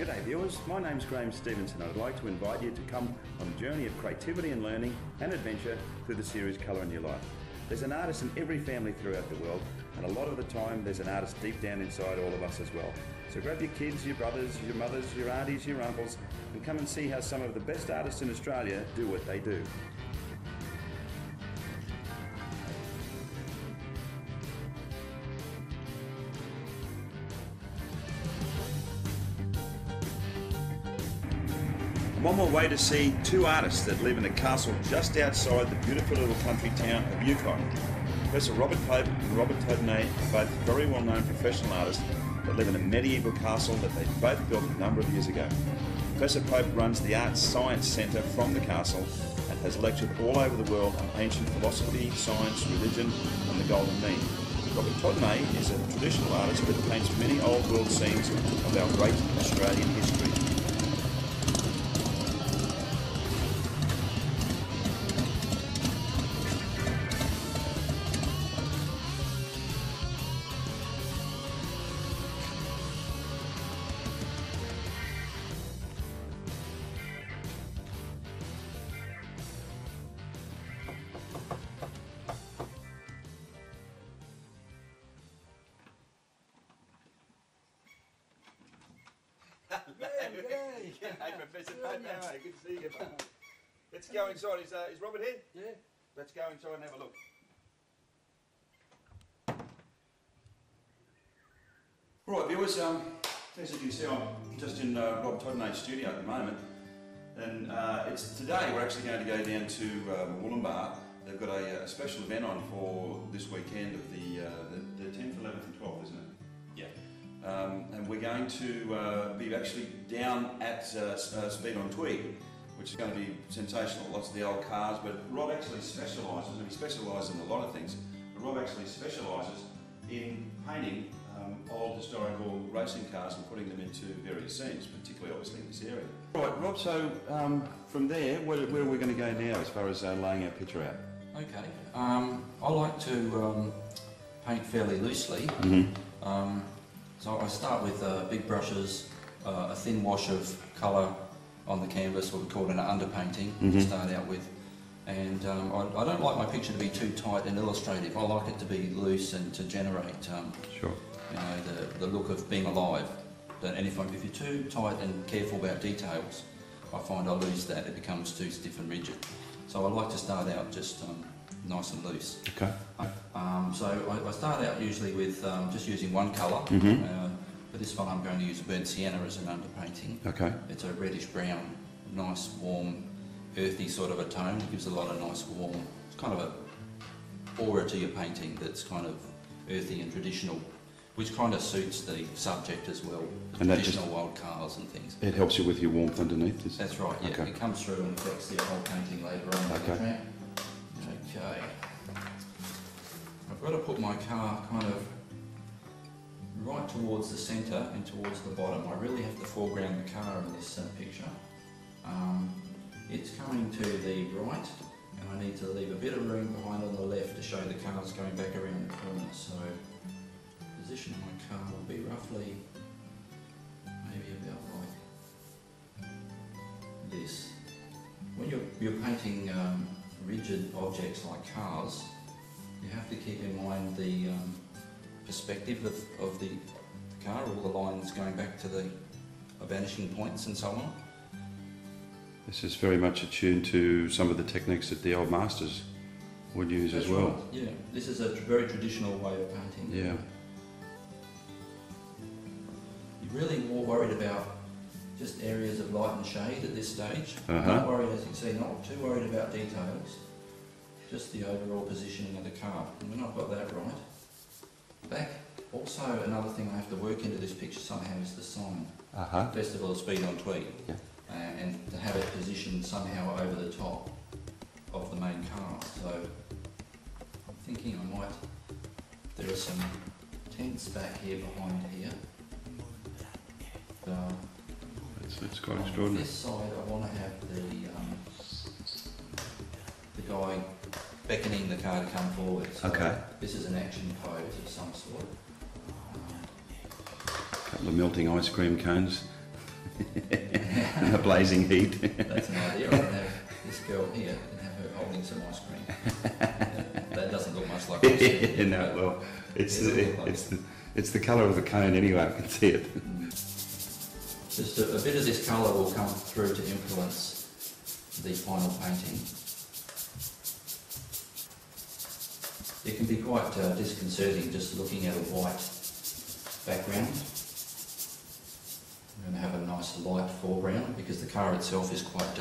G'day viewers, my name's Graham Stevenson. I'd like to invite you to come on a journey of creativity and learning and adventure through the series Colour in Your Life. There's an artist in every family throughout the world, and a lot of the time there's an artist deep down inside all of us as well. So grab your kids, your brothers, your mothers, your aunties, your uncles, and come and see how some of the best artists in Australia do what they do. One more way to see two artists that live in a castle just outside the beautiful little country town of Yukon. Professor Robert Pope and Robert Todenay are both very well-known professional artists that live in a medieval castle that they both built a number of years ago. Professor Pope runs the Arts Science Centre from the castle and has lectured all over the world on ancient philosophy, science, religion and the Golden Mean. Robert Todenay is a traditional artist that paints many old world scenes of our great Australian history. Hey, Professor Pope, how are you? Good to see you. Let's go inside. Is Robert here? Yeah. Let's go inside and have a look. Right, viewers, as you can see, I'm just in Robert Todenay's studio at the moment, and today we're actually going to go down to Wollumbar. They've got a special event on for this weekend of the 10th, 11th and 12th, isn't it? Yeah. And we're going to be actually down at Speed on Tweed, which is going to be sensational, lots of the old cars, but Rob actually specialises, and he specialises in a lot of things, but Rob actually specialises in painting old historical racing cars and putting them into various scenes, particularly obviously in this area. Right, Rob, so from there, where are we going to go now as far as laying our picture out? Okay. I like to paint fairly loosely. So I start with big brushes, a thin wash of colour on the canvas, what we call an underpainting to start out with. And I don't like my picture to be too tight and illustrative. I like it to be loose and to generate Sure. you know, the look of being alive. And if you're too tight and careful about details, I find I lose that, it becomes too stiff and rigid. So I like to start out just nice and loose. Okay. So I start out usually with just using one colour. For this one I'm going to use burnt sienna as an underpainting. Okay. It's a reddish brown, nice warm, earthy sort of a tone. It gives a lot of nice warm, it's kind of a aura to your painting that's kind of earthy and traditional, which kind of suits the subject as well, the traditional old cars and things. It helps you with your warmth underneath? That's right, yeah. Okay. It comes through and affects the whole painting later on. Okay. Okay. I've got to put my car kind of right towards the centre and towards the bottom. I really have to foreground the car in this picture. It's coming to the right, and I need to leave a bit of room behind on the left to show the car's going back around the corner. So the position of my car will be roughly maybe about like this. When you're painting rigid objects like cars, you have to keep in mind the perspective of the car, all the lines going back to the vanishing points and so on. This is very much attuned to some of the techniques that the old masters would use as well. Right. Yeah, this is a very traditional way of painting. Yeah. You're really more worried about just areas of light and shade at this stage. Not worried, as you can see, not too worried about details, just the overall positioning of the car. And when I've got that right, back, also another thing I have to work into this picture somehow is the sign. Festival of Speed on Tweed. Yeah. And to have it positioned somehow over the top of the main car. So I'm thinking I might, there are some tents back here behind here. It's quite extraordinary. On this side I want to have the guy beckoning the car to come forward. So okay. This is an action pose of some sort. A couple of melting ice cream cones. in a blazing heat. That's an idea. I can have this girl here and have her holding some ice cream. That doesn't look much like ice cream. No, well, It's it's the colour of the cone anyway. I can see it. Just a bit of this colour will come through to influence the final painting. It can be quite disconcerting just looking at a white background. I'm going to have a nice light foreground because the car itself is quite dark.